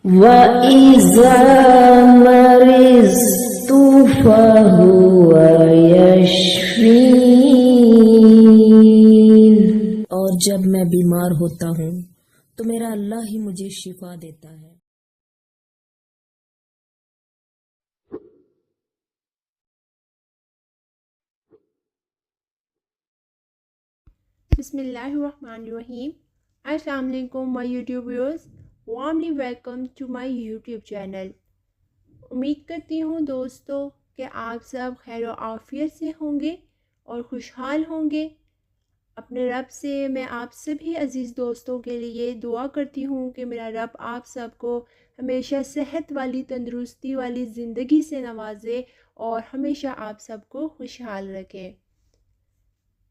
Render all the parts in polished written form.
वइज़ा मरिज़्तु फहुव यशफ़ीन। और जब मैं बीमार होता हूँ तो मेरा अल्लाह ही मुझे शिफा देता है। Bismillahirrahmanirrahim. Assalamu alaikum my YouTube viewers. Warmly welcome to my YouTube channel. उम्मीद करती हूँ दोस्तों कि आप सब खैर आफियत से होंगे और खुशहाल होंगे। अपने रब से मैं आप सभी अज़ीज़ दोस्तों के लिए दुआ करती हूँ कि मेरा रब आप सबको हमेशा सेहत वाली तंदुरुस्ती वाली ज़िंदगी से नवाजे और हमेशा आप सबको खुशहाल रखे।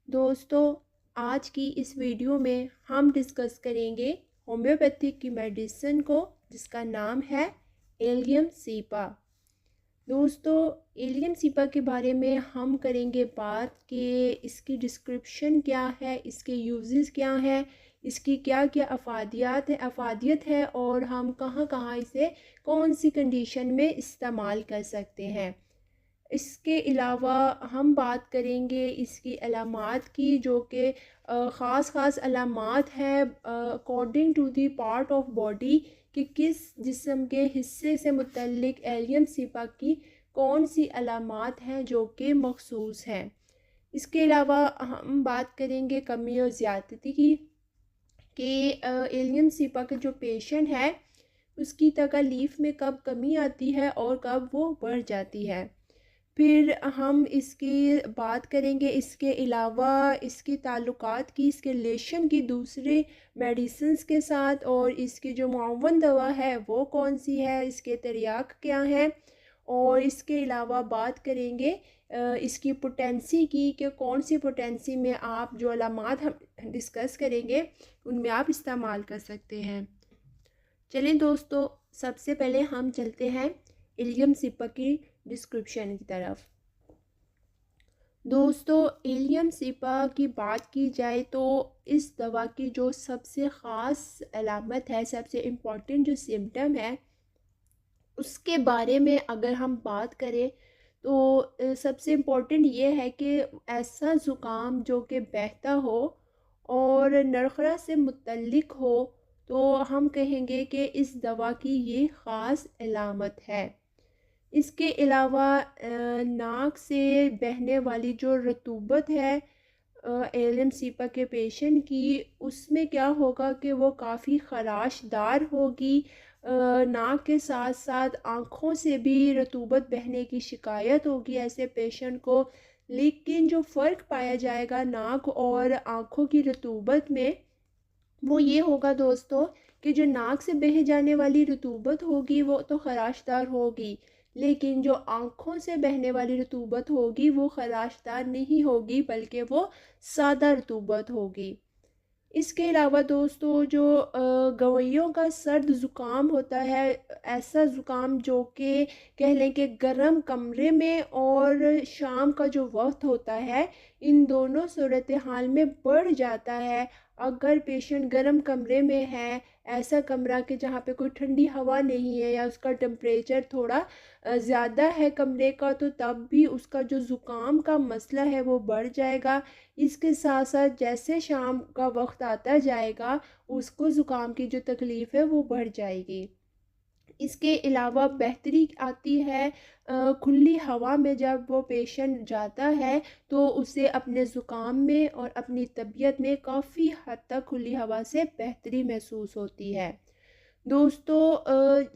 दोस्तों, आज की इस वीडियो में हम डिस्कस करेंगे होम्योपैथिक की मेडिसिन को, जिसका नाम है एलियम सीपा। दोस्तों, एलियम सीपा के बारे में हम करेंगे बात कि इसकी डिस्क्रिप्शन क्या है, इसके यूजेस क्या हैं, इसकी क्या क्या अफादियत है और हम कहाँ कहाँ इसे कौन सी कंडीशन में इस्तेमाल कर सकते हैं। इसके अलावा हम बात करेंगे इसकी अलामात की, जो कि ख़ास अलामात हैं according to the part of body कि किस जिस्म के हिस्से से मुतल्लिक एलियम सीपा की कौन सी अलामात हैं जो कि मखसूस हैं। इसके अलावा हम बात करेंगे कमी और ज़्यादती की कि एलियम सीपा के जो पेशेंट है उसकी तकलीफ़ में कब कमी आती है और कब वो बढ़ जाती है। फिर हम इसकी बात करेंगे इसके अलावा इसकी ताल्लुकात की, इसके रिलेशन की दूसरे मेडिसिन्स के साथ, और इसकी जो मुआवन दवा है वो कौन सी है, इसके तरियाक क्या हैं। और इसके अलावा बात करेंगे इसकी पोटेंसी की कि कौन सी पोटेंसी में आप जो अलामात हम डिस्कस करेंगे उनमें आप इस्तेमाल कर सकते हैं। चलें दोस्तों, सबसे पहले हम चलते हैं एलियम सीपा की डिस्क्रिप्शन की तरफ। दोस्तों, एलियम सीपा की बात की जाए तो इस दवा की जो सबसे ख़ास अलामत है, सबसे इम्पॉर्टेंट जो सिम्टम है, उसके बारे में अगर हम बात करें तो सबसे इम्पोर्टेंट ये है कि ऐसा ज़ुकाम जो कि बहता हो और नरखरा से मुतल्लिक हो, तो हम कहेंगे कि इस दवा की ये ख़ास अलामत है। इसके अलावा नाक से बहने वाली जो रतूबत है एलियम सीपा के पेशेंट की, उसमें क्या होगा कि वो काफ़ी ख़राशदार होगी। नाक के साथ साथ आँखों से भी रतूबत बहने की शिकायत होगी ऐसे पेशेंट को। लेकिन जो फ़र्क पाया जाएगा नाक और आँखों की रतूबत में, वो ये होगा दोस्तों कि जो नाक से बह जाने वाली रतूबत होगी वो तो ख़राशदार होगी, लेकिन जो आँखों से बहने वाली रतूबत होगी वो ख़राशदार नहीं होगी, बल्कि वो सादा रतूबत होगी। इसके अलावा दोस्तों जो गवैयों का सर्द ज़ुकाम होता है, ऐसा ज़ुकाम जो कि कह लें कि गर्म कमरे में और शाम का जो वक्त होता है, इन दोनों सूरत हाल में बढ़ जाता है। अगर पेशेंट गर्म कमरे में है, ऐसा कमरा कि जहाँ पे कोई ठंडी हवा नहीं है या उसका टेम्परेचर थोड़ा ज़्यादा है कमरे का, तो तब भी उसका जो ज़ुकाम का मसला है वो बढ़ जाएगा। इसके साथ साथ जैसे शाम का वक्त आता जाएगा, उसको ज़ुकाम की जो तकलीफ़ है वो बढ़ जाएगी। इसके अलावा बेहतरी आती है खुली हवा में। जब वो पेशेंट जाता है तो उसे अपने ज़ुकाम में और अपनी तबीयत में काफ़ी हद तक खुली हवा से बेहतरी महसूस होती है। दोस्तों,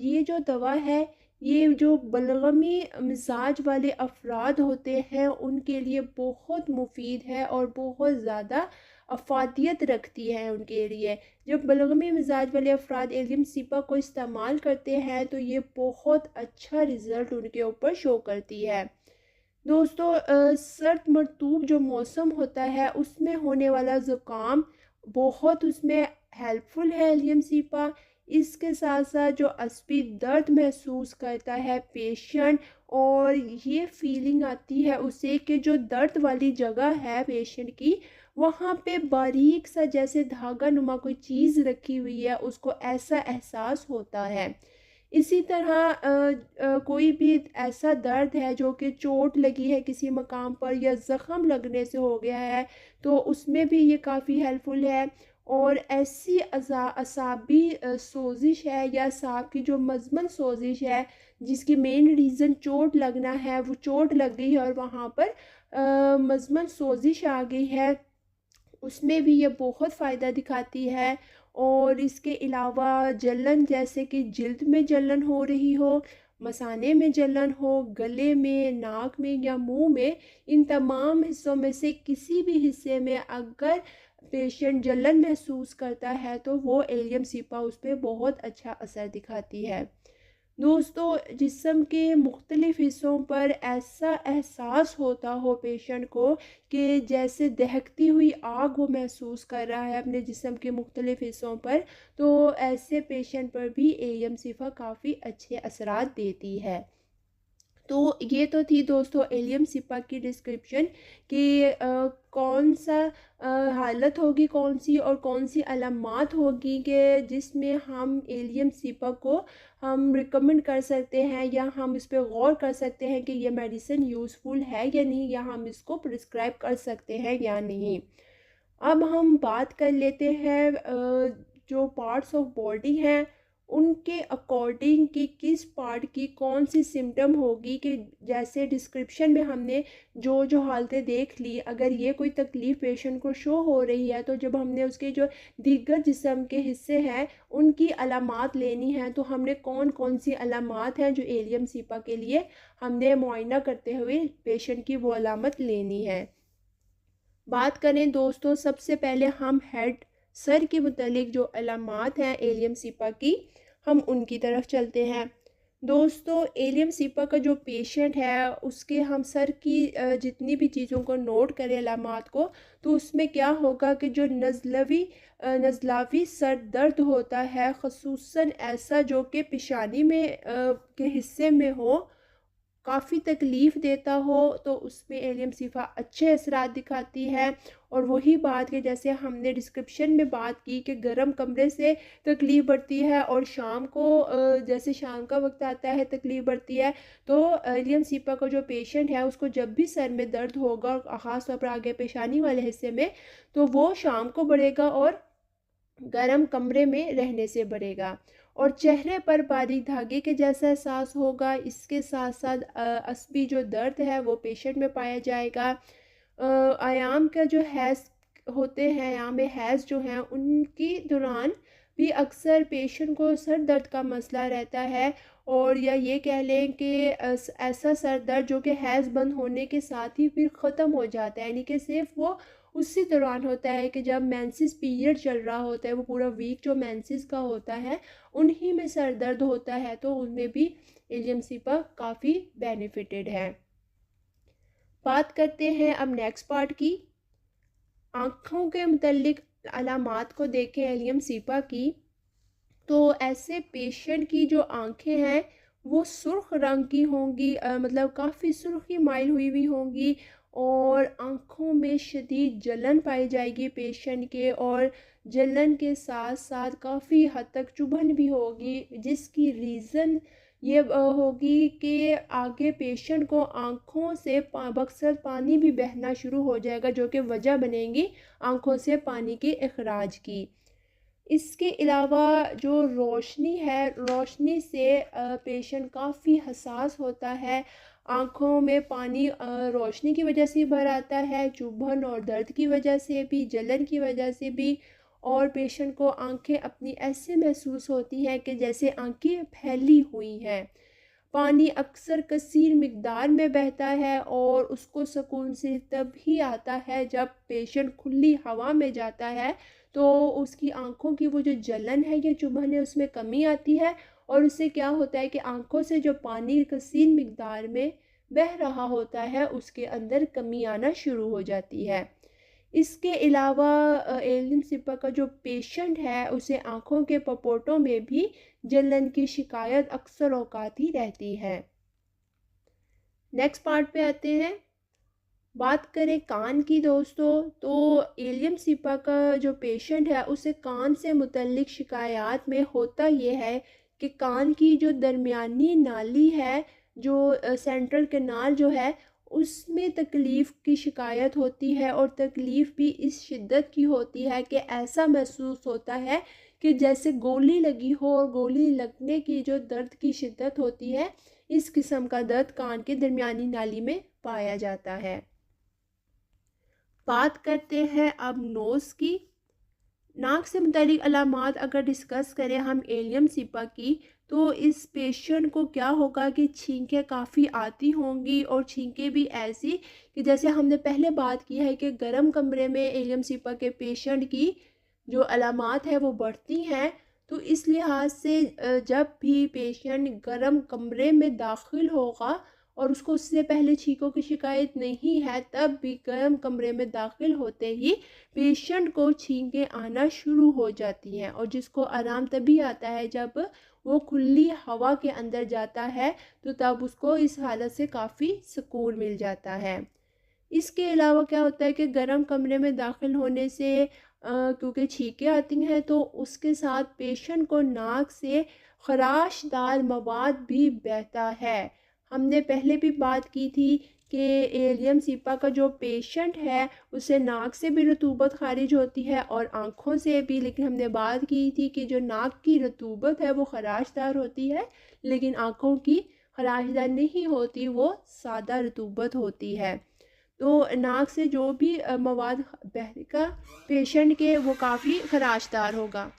ये जो दवा है, ये जो बलगमी मिजाज वाले अफराद होते हैं उनके लिए बहुत मुफीद है और बहुत ज़्यादा अफादियत रखती है उनके लिए। जब बलगमी मिजाज वाले अफराद एलियम सीपा को इस्तेमाल करते हैं तो ये बहुत अच्छा रिज़ल्ट उनके ऊपर शो करती है। दोस्तों, सर्द मरतूब जो मौसम होता है उसमें होने वाला ज़ुकाम बहुत उसमें हेल्पफुल है एलियम सीपा। इसके साथ साथ जो अस्बी दर्द महसूस करता है पेशेंट, और ये फीलिंग आती है उसे कि जो दर्द वाली जगह है पेशेंट की, वहाँ पे बारीक सा जैसे धागा नुमा कोई चीज़ रखी हुई है, उसको ऐसा एहसास होता है। इसी तरह कोई भी ऐसा दर्द है जो कि चोट लगी है किसी मकाम पर या ज़ख़म लगने से हो गया है, तो उसमें भी ये काफ़ी हेल्पफुल है। और ऐसी असाबी सोजिश है या असाब की जो मज़मन सोजिश है, जिसकी मेन रीज़न चोट लगना है, वो चोट लग गई है और वहाँ पर मज़मन सोजिश आ गई है, उसमें भी ये बहुत फ़ायदा दिखाती है। और इसके अलावा जलन, जैसे कि जिल्द में जलन हो रही हो, मसाने में जलन हो, गले में, नाक में या मुंह में, इन तमाम हिस्सों में से किसी भी हिस्से में अगर पेशेंट जलन महसूस करता है तो वो एलियम सिपा उस पर बहुत अच्छा असर दिखाती है। दोस्तों, जिस्म के मुख्तलिफ़ हिस्सों पर ऐसा एहसास होता हो पेशेंट को कि जैसे दहकती हुई आग वो महसूस कर रहा है अपने जिस्म के मुख्तलिफ़ हिस्सों पर, तो ऐसे पेशेंट पर भी एलियम सिफा काफ़ी अच्छे असरात देती है। तो ये तो थी दोस्तों एलियम सिपा की डिस्क्रिप्शन कि कौन सा हालत होगी कौन सी और कौन सी अलामात होगी कि जिसमें हम एलियम सिपा को हम रिकमेंड कर सकते हैं या हम इस पे गौर कर सकते हैं कि ये मेडिसिन यूज़फुल है या नहीं, या हम इसको प्रिस्क्राइब कर सकते हैं या नहीं। अब हम बात कर लेते हैं जो पार्ट्स ऑफ बॉडी हैं उनके अकॉर्डिंग कि किस पार्ट की कौन सी सिम्टम होगी, कि जैसे डिस्क्रिप्शन में हमने जो जो हालतें देख ली, अगर ये कोई तकलीफ़ पेशेंट को शो हो रही है तो जब हमने उसके जो दीगर जिस्म के हिस्से हैं उनकी अलामात लेनी है, तो हमने कौन कौन सी अलामात हैं जो एलियम सिपा के लिए हमने मुआयना करते हुए पेशेंट की वो अलामत लेनी है। बात करें दोस्तों, सबसे पहले हम हेड सर के मुतालिक जो अलामात हैं एलियम सिपा की, हम उनकी तरफ चलते हैं। दोस्तों, एलियम सिपा का जो पेशेंट है उसके हम सर की जितनी भी चीज़ों को नोट करें अलामात को, तो उसमें क्या होगा कि जो नज़लावी सर दर्द होता है, ख़ुसूसन ऐसा जो कि पेशानी में के हिस्से में हो, काफ़ी तकलीफ़ देता हो, तो उसमें एलियम सिफा अच्छे असरात दिखाती है। और वही बात कि जैसे हमने डिस्क्रिप्शन में बात की कि गर्म कमरे से तकलीफ़ बढ़ती है और शाम को जैसे शाम का वक्त आता है तकलीफ़ बढ़ती है, तो एलियम सिपा का जो पेशेंट है उसको जब भी सर में दर्द होगा और ख़ास तौर पर आगे पेशानी वाले हिस्से में, तो वो शाम को बढ़ेगा और गर्म कमरे में रहने से बढ़ेगा। और चेहरे पर बारीक धागे के जैसा एहसास होगा। इसके साथ साथ असबी जो दर्द है वो पेशेंट में पाया जाएगा। आयाम का जो हैज़ होते हैं, आयाम में हैज़ जो हैं उनकी दौरान भी अक्सर पेशेंट को सर दर्द का मसला रहता है। और या ये कह लें कि ऐसा सर दर्द जो कि हैज़ बंद होने के साथ ही फिर ख़त्म हो जाता है, यानी कि सिर्फ वो उसी दौरान होता है कि जब मेंसेस पीरियड चल रहा होता है, वो पूरा वीक जो मेंसेस का होता है उन्हीं में सर दर्द होता है, तो उनमें भी एलियम सिपा काफ़ी बेनिफिटेड है। बात करते हैं अब नेक्स्ट पार्ट की। आँखों के मुतल्लिक अलामात को देखें एलियम सिपा की, तो ऐसे पेशेंट की जो आँखें हैं वो सुर्ख रंग की होंगी, मतलब काफ़ी सुर्खी माइल हुई हुई होंगी, और आँखों में शदीद जलन पाई जाएगी पेशेंट के, और जलन के साथ साथ काफ़ी हद तक चुभन भी होगी, जिसकी रीज़न ये होगी कि आगे पेशेंट को आँखों से बक्सर पानी भी बहना शुरू हो जाएगा, जो कि वजह बनेगी आँखों से पानी के अखराज की। इसके अलावा जो रोशनी है, रोशनी से पेशेंट काफ़ी हसास होता है। आँखों में पानी रोशनी की वजह से भर आता है, चुभन और दर्द की वजह से भी, जलन की वजह से भी। और पेशेंट को आँखें अपनी ऐसे महसूस होती हैं कि जैसे आँखें फैली हुई हैं। पानी अक्सर कसीर मिकदार में बहता है और उसको सुकून से तभी आता है जब पेशेंट खुली हवा में जाता है, तो उसकी आँखों की वो जो जलन है या चुभन है उसमें कमी आती है, और उससे क्या होता है कि आँखों से जो पानी कसीर मिकदार में बह रहा होता है उसके अंदर कमी आना शुरू हो जाती है। इसके अलावा एलियम सिपा का जो पेशेंट है उसे आँखों के पपोटों में भी जलन की शिकायत अक्सर औकात ही रहती है। नेक्स्ट पार्ट पे आते हैं। बात करें कान की दोस्तों, तो एलियम सिपा का जो पेशेंट है उसे कान से मुतल्लिक शिकायत में होता ये है कि कान की जो दरमियानी नाली है, जो सेंट्रल कैनाल जो है, उसमें तकलीफ़ की शिकायत होती है और तकलीफ़ भी इस शिद्दत की होती है कि ऐसा महसूस होता है कि जैसे गोली लगी हो, और गोली लगने की जो दर्द की शिद्दत होती है, इस किस्म का दर्द कान की दरमियानी नाली में पाया जाता है। बात करते हैं अब नोज़ की। नाक से मुतालिक अलामात अगर डिस्कस करें हम एलियम सिपा की, तो इस पेशेंट को क्या होगा कि छींकें काफ़ी आती होंगी, और छींकें भी ऐसी कि जैसे हमने पहले बात की है कि गर्म कमरे में एलियम सिपा के पेशेंट की जो अलामात है वो बढ़ती हैं। तो इस लिहाज से जब भी पेशेंट गर्म कमरे में दाखिल होगा और उसको उससे पहले छींकों की शिकायत नहीं है, तब भी गर्म कमरे में दाखिल होते ही पेशेंट को छींकें आना शुरू हो जाती हैं, और जिसको आराम तभी आता है जब वो खुली हवा के अंदर जाता है, तो तब उसको इस हालत से काफ़ी सुकून मिल जाता है। इसके अलावा क्या होता है कि गर्म कमरे में दाखिल होने से क्योंकि छींकें आती हैं, तो उसके साथ पेशेंट को नाक से खराशदार मवाद भी बहता है। हमने पहले भी बात की थी कि एलियम सिपा का जो पेशेंट है उसे नाक से भी रतूबत खारिज होती है और आँखों से भी, लेकिन हमने बात की थी कि जो नाक की रतूबत है वो खराशदार होती है, लेकिन आँखों की खराशदार नहीं होती, वो सादा रतूबत होती है। तो नाक से जो भी मवाद बहेगा पेशेंट के, वो काफ़ी खराशदार होगा।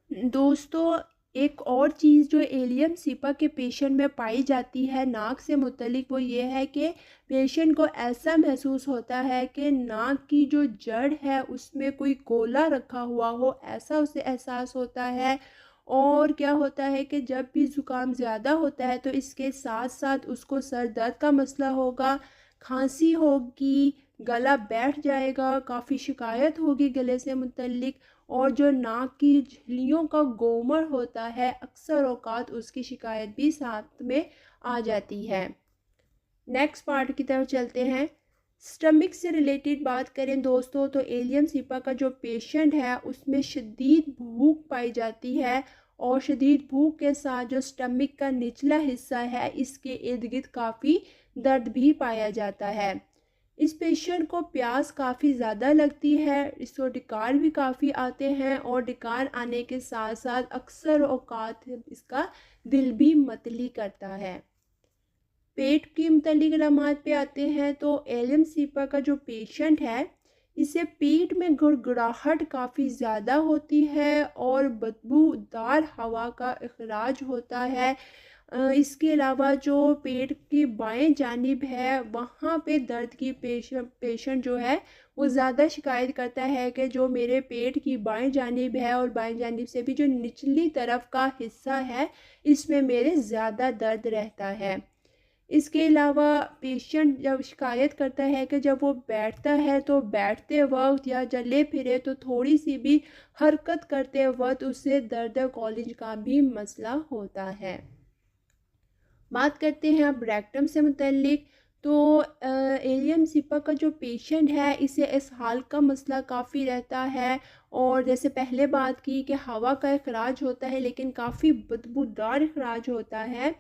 दोस्तों, एक और चीज़ जो एलियम सिपा के पेशेंट में पाई जाती है नाक से मुतल्लिक, वो ये है कि पेशेंट को ऐसा महसूस होता है कि नाक की जो जड़ है उसमें कोई गोला रखा हुआ हो, ऐसा उसे एहसास होता है। और क्या होता है कि जब भी ज़ुकाम ज़्यादा होता है तो इसके साथ साथ उसको सर दर्द का मसला होगा, खांसी होगी, गला बैठ जाएगा, काफ़ी शिकायत होगी गले से मुतल्लिक, और जो नाक की झिल्लियों का गोमड़ होता है, अक्सर औकात उसकी शिकायत भी साथ में आ जाती है। नेक्स्ट पार्ट की तरफ चलते हैं। स्टमक से रिलेटेड बात करें दोस्तों, तो एलियम सिपा का जो पेशेंट है उसमें शदीद भूख पाई जाती है, और शदीद भूख के साथ जो स्टमक का निचला हिस्सा है इसके इर्द गिर्द काफ़ी दर्द भी पाया जाता है। इस पेशेंट को प्यास काफ़ी ज़्यादा लगती है, इसको डकार भी काफ़ी आते हैं, और डकार आने के साथ साथ अक्सर औकात इसका दिल भी मतली करता है। पेट की मुतल्लिक अलामात पे आते हैं, तो एलियम सिपा का जो पेशेंट है इसे पेट में गुड़गुड़ाहट काफ़ी ज़्यादा होती है, और बदबूदार हवा का इखराज होता है। इसके अलावा जो पेट की बाएं जानिब है वहाँ पे दर्द की पेशेंट जो है वो ज़्यादा शिकायत करता है कि जो मेरे पेट की बाएं जानिब है, और बाएं जानिब से भी जो निचली तरफ का हिस्सा है इसमें मेरे ज़्यादा दर्द रहता है। इसके अलावा पेशेंट जब शिकायत करता है कि जब वो बैठता है तो बैठते वक्त या चले फिरे तो थोड़ी सी भी हरकत करते वक्त उससे दर्द कॉलिंज का भी मसला होता है। बात करते हैं अब रेक्टम से मुतल्लिक, तो एलियम सिपा का जो पेशेंट है इसे इस हाल का मसला काफ़ी रहता है, और जैसे पहले बात की कि हवा का इखराज होता है लेकिन काफ़ी बदबूदार इखराज होता है,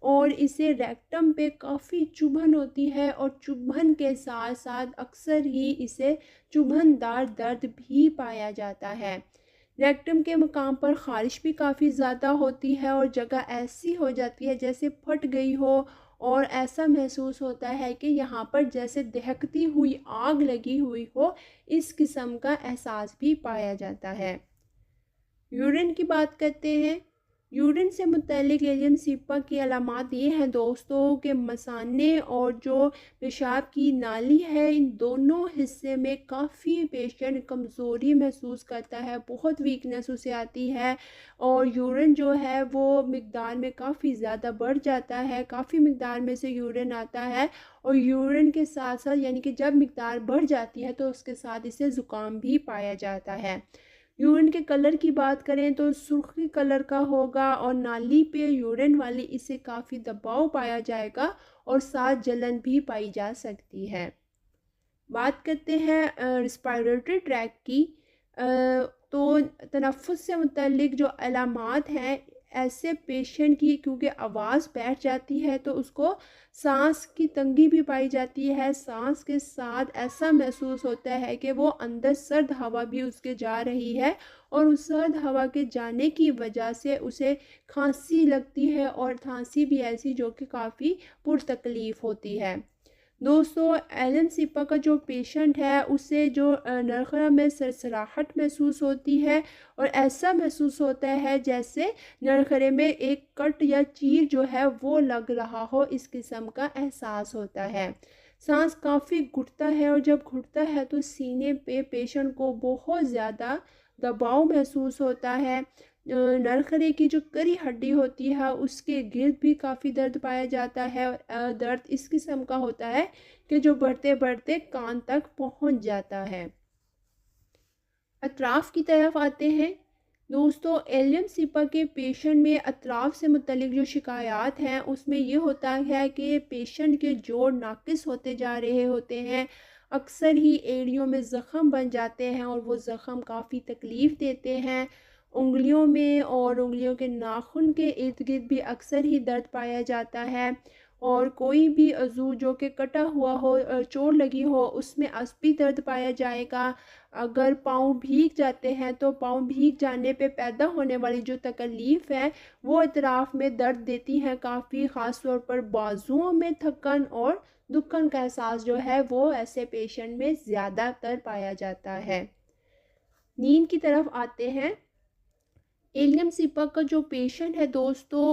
और इसे रेक्टम पे काफ़ी चुभन होती है, और चुभन के साथ साथ अक्सर ही इसे चुभनदार दर्द भी पाया जाता है। रेक्टम के मकाम पर ख़ारिश भी काफ़ी ज़्यादा होती है, और जगह ऐसी हो जाती है जैसे फट गई हो, और ऐसा महसूस होता है कि यहाँ पर जैसे दहकती हुई आग लगी हुई हो, इस किस्म का एहसास भी पाया जाता है। यूरिन की बात करते हैं। यूरिन से मुतल्लिक एलियम सिपा की अलामात ये हैं दोस्तों कि मसाने और जो पेशाब की नाली है, इन दोनों हिस्से में काफ़ी पेशेंट कमज़ोरी महसूस करता है, बहुत वीकनेस उसे आती है, और यूरिन जो है वो मिक़दार में काफ़ी ज़्यादा बढ़ जाता है, काफ़ी मिक़दार में से यूरिन आता है, और यूरिन के साथ साथ यानी कि जब मिक़दार बढ़ जाती है तो उसके साथ इसे ज़ुकाम भी पाया जाता है। यूरिन के कलर की बात करें तो सुर्खी कलर का होगा, और नाली पे यूरिन वाली इसे काफ़ी दबाव पाया जाएगा, और साथ जलन भी पाई जा सकती है। बात करते हैं रिस्पायरेटरी ट्रैक की, तो तनफ़ुस से मुतल्लिक जो अलामात हैं ऐसे पेशेंट की क्योंकि आवाज़ बैठ जाती है तो उसको सांस की तंगी भी पाई जाती है। सांस के साथ ऐसा महसूस होता है कि वो अंदर सर्द हवा भी उसके जा रही है और उस सर्द हवा के जाने की वजह से उसे खांसी लगती है और खांसी भी ऐसी जो कि काफ़ी पुरतकलीफ़ होती है। दोस्तों, एलन सिपा का जो पेशेंट है उसे जो नरखरा में सरसराहट महसूस होती है और ऐसा महसूस होता है जैसे नरखरे में एक कट या चीर जो है वो लग रहा हो, इस किस्म का एहसास होता है। सांस काफ़ी घुटता है और जब घुटता है तो सीने पे पेशेंट को बहुत ज़्यादा दबाव महसूस होता है। नरखरे की जो करी हड्डी होती है उसके गिर्द भी काफ़ी दर्द पाया जाता है और दर्द इस किस्म का होता है कि जो बढ़ते बढ़ते कान तक पहुंच जाता है। अतराफ़ की तरफ आते हैं। दोस्तों, एलियम सिपा के पेशेंट में अतराफ़ से मुतल्लिक जो शिकायत हैं उसमें ये होता है कि पेशेंट के जोड़ नाकिस होते जा रहे होते हैं। अक्सर ही एड़ियों में ज़ख़म बन जाते हैं और वो ज़ख़म काफ़ी तकलीफ़ देते हैं। उंगलियों में और उंगलियों के नाखून के इर्द गिर्द भी अक्सर ही दर्द पाया जाता है और कोई भी अज़ू जो कि कटा हुआ हो, चोट लगी हो, उसमें भी दर्द पाया जाएगा। अगर पाँव भीग जाते हैं तो पाँव भीग जाने पे पैदा होने वाली जो तकलीफ़ है वो अतराफ़ में दर्द देती है काफ़ी, ख़ास तौर पर बाजुओं में थकन और दुखन का एहसास जो है वो ऐसे पेशेंट में ज़्यादातर पाया जाता है। नींद की तरफ आते हैं। एलियम सिपा का जो पेशेंट है दोस्तों,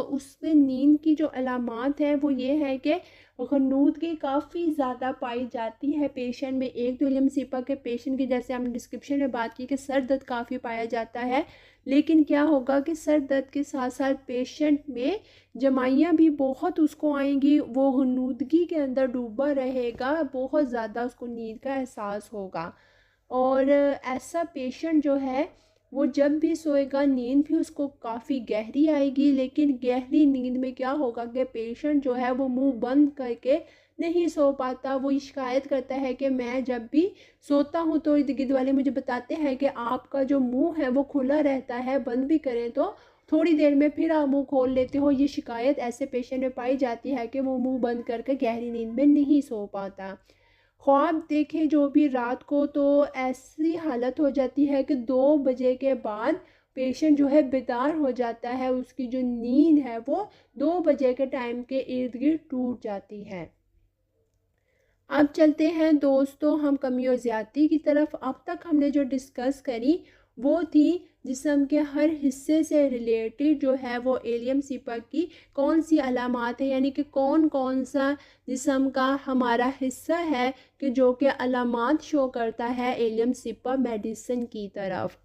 उसमें नींद की जो अलामात है वो ये है कि गन्नूदगी काफ़ी ज़्यादा पाई जाती है पेशेंट में। एक तो एलियम सिपा के पेशेंट की जैसे हमने डिस्क्रिप्शन में बात की कि सर दर्द काफ़ी पाया जाता है, लेकिन क्या होगा कि सर दर्द के साथ साथ पेशेंट में जमाइयाँ भी बहुत उसको आएंगी, वो गन्नूदगी के अंदर डूबा रहेगा, बहुत ज़्यादा उसको नींद का एहसास होगा। और ऐसा पेशेंट जो है वो जब भी सोएगा नींद भी उसको काफ़ी गहरी आएगी, लेकिन गहरी नींद में क्या होगा कि पेशेंट जो है वो मुंह बंद करके नहीं सो पाता। वो ये शिकायत करता है कि मैं जब भी सोता हूँ तो इर्द गिर्द वाले मुझे बताते हैं कि आपका जो मुंह है वो खुला रहता है, बंद भी करें तो थोड़ी देर में फिर आप मुंह खोल लेते हो। ये शिकायत ऐसे पेशेंट में पाई जाती है कि वो मुंह बंद करके गहरी नींद में नहीं सो पाता। ख्वाब देखें जो भी रात को तो ऐसी हालत हो जाती है कि 2 बजे के बाद पेशेंट जो है बेदार हो जाता है, उसकी जो नींद है वो 2 बजे के टाइम के इर्द गिर्द टूट जाती है। अब चलते हैं दोस्तों हम कमी और ज़्यादती की तरफ। अब तक हमने जो डिस्कस करी वो थी जिस्म के हर हिस्से से रिलेटेड जो है वो एलियम सिपा की कौन सी अलामात है, यानी कि कौन कौन सा जिस्म का हमारा हिस्सा है कि जो कि अलामात शो करता है एलियम सिपा मेडिसिन की तरफ।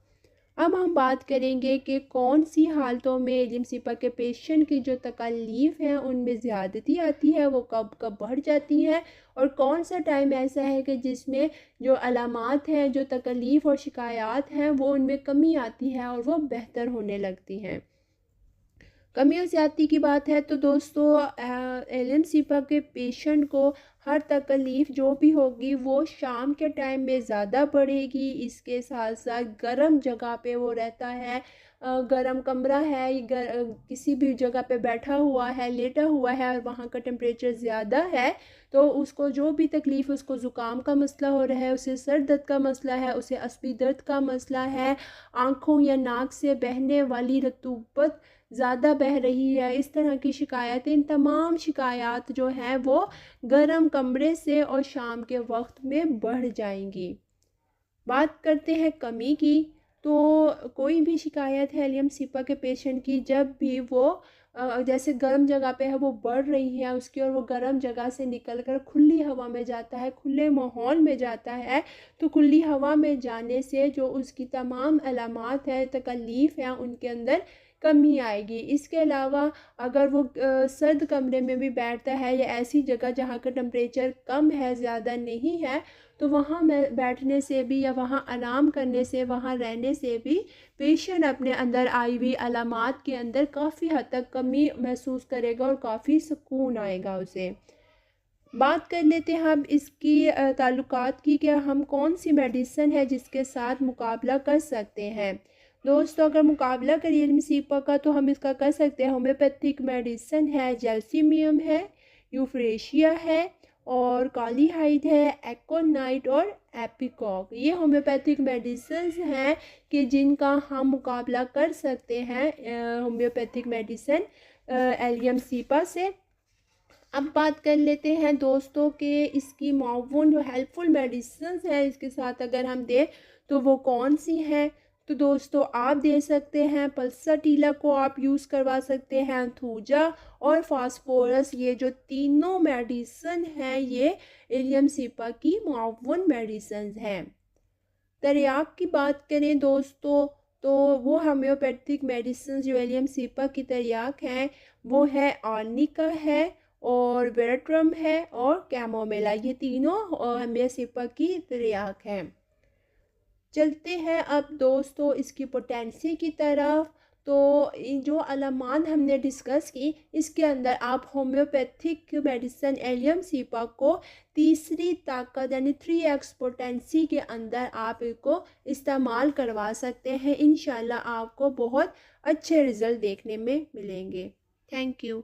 अब हम बात करेंगे कि कौन सी हालतों में एलियम सिपा के पेशेंट की जो तकलीफ़ है उनमें ज़्यादती आती है, वो कब कब बढ़ जाती है और कौन सा टाइम ऐसा है कि जिसमें जो अलामात हैं, जो तकलीफ़ और शिकायत हैं वो उनमें कमी आती है और वो बेहतर होने लगती हैं। कमी और ज़्यादती की बात है तो दोस्तों एलियम सिपा के पेशेंट को हर तकलीफ़ जो भी होगी वो शाम के टाइम में ज़्यादा बढ़ेगी। इसके साथ साथ गर्म जगह पे वो रहता है, गर्म कमरा है, किसी भी जगह पे बैठा हुआ है, लेटा हुआ है और वहाँ का टेम्परेचर ज़्यादा है तो उसको जो भी तकलीफ़, उसको ज़ुकाम का मसला हो रहा है, उसे सर दर्द का मसला है, उसे असबी दर्द का मसला है, आँखों या नाक से बहने वाली रतूबत ज़्यादा बह रही है, इस तरह की शिकायतें, इन तमाम शिकायत जो हैं वो गर्म कमरे से और शाम के वक्त में बढ़ जाएंगी। बात करते हैं कमी की। तो कोई भी शिकायत है एलियम सिपा के पेशेंट की, जब भी वो जैसे गर्म जगह पे है वो बढ़ रही है उसकी और वो गर्म जगह से निकलकर खुली हवा में जाता है, खुले माहौल में जाता है, तो खुली हवा में जाने से जो उसकी तमाम अलामात है, तकलीफ़ है, उनके अंदर कमी आएगी। इसके अलावा अगर वो सर्द कमरे में भी बैठता है या ऐसी जगह जहाँ का टेम्परेचर कम है, ज़्यादा नहीं है, तो वहाँ में बैठने से भी या वहाँ आराम करने से, वहाँ रहने से भी पेशेंट अपने अंदर आई हुई अलामात के अंदर काफ़ी हद तक कमी महसूस करेगा और काफ़ी सुकून आएगा उसे। बात कर लेते हैं हम इसकी ताल्लुकात की, कि हम कौन सी मेडिसिन है जिसके साथ मुकाबला कर सकते हैं। दोस्तों अगर मुकाबला करिए इल्म सिपा का तो हम इसका कर सकते हैं होम्योपैथिक मेडिसिन है, जेल्सीमियम है, यूफ्रेशिया है और काली हाइड है, एकोनाइट और एपिकॉक। ये होम्योपैथिक मेडिसिन हैं कि जिनका हम मुकाबला कर सकते हैं होम्योपैथिक मेडिसिन एलियम सिपा से। अब बात कर लेते हैं दोस्तों कि इसकी माउन जो हेल्पफुल मेडिसिन है इसके साथ अगर हम दें तो वो कौन सी हैं। तो दोस्तों आप दे सकते हैं पल्साटीला को आप यूज़ करवा सकते हैं, थूजा और फास्फोरस। ये जो तीनों मेडिसिन हैं ये इलियम सिपा की माउन मेडिसिन हैं। तरियाक की बात करें दोस्तों तो वो होम्योपैथिक मेडिसिन जो एलियम सिपा की तरियाक हैं वो है आर्निका है और वेरेट्रम है और कैमोमिला। ये तीनों एलियम सिपा की तरियाक हैं। चलते हैं अब दोस्तों इसकी पोटेंसी की तरफ। तो जो अलामात हमने डिस्कस की इसके अंदर आप होम्योपैथिक मेडिसिन एलियम सिपा को तीसरी ताकत यानी 3x पोटेंसी के अंदर आप इसको इस्तेमाल करवा सकते हैं। इंशाल्लाह आपको बहुत अच्छे रिज़ल्ट देखने में मिलेंगे। Thank you.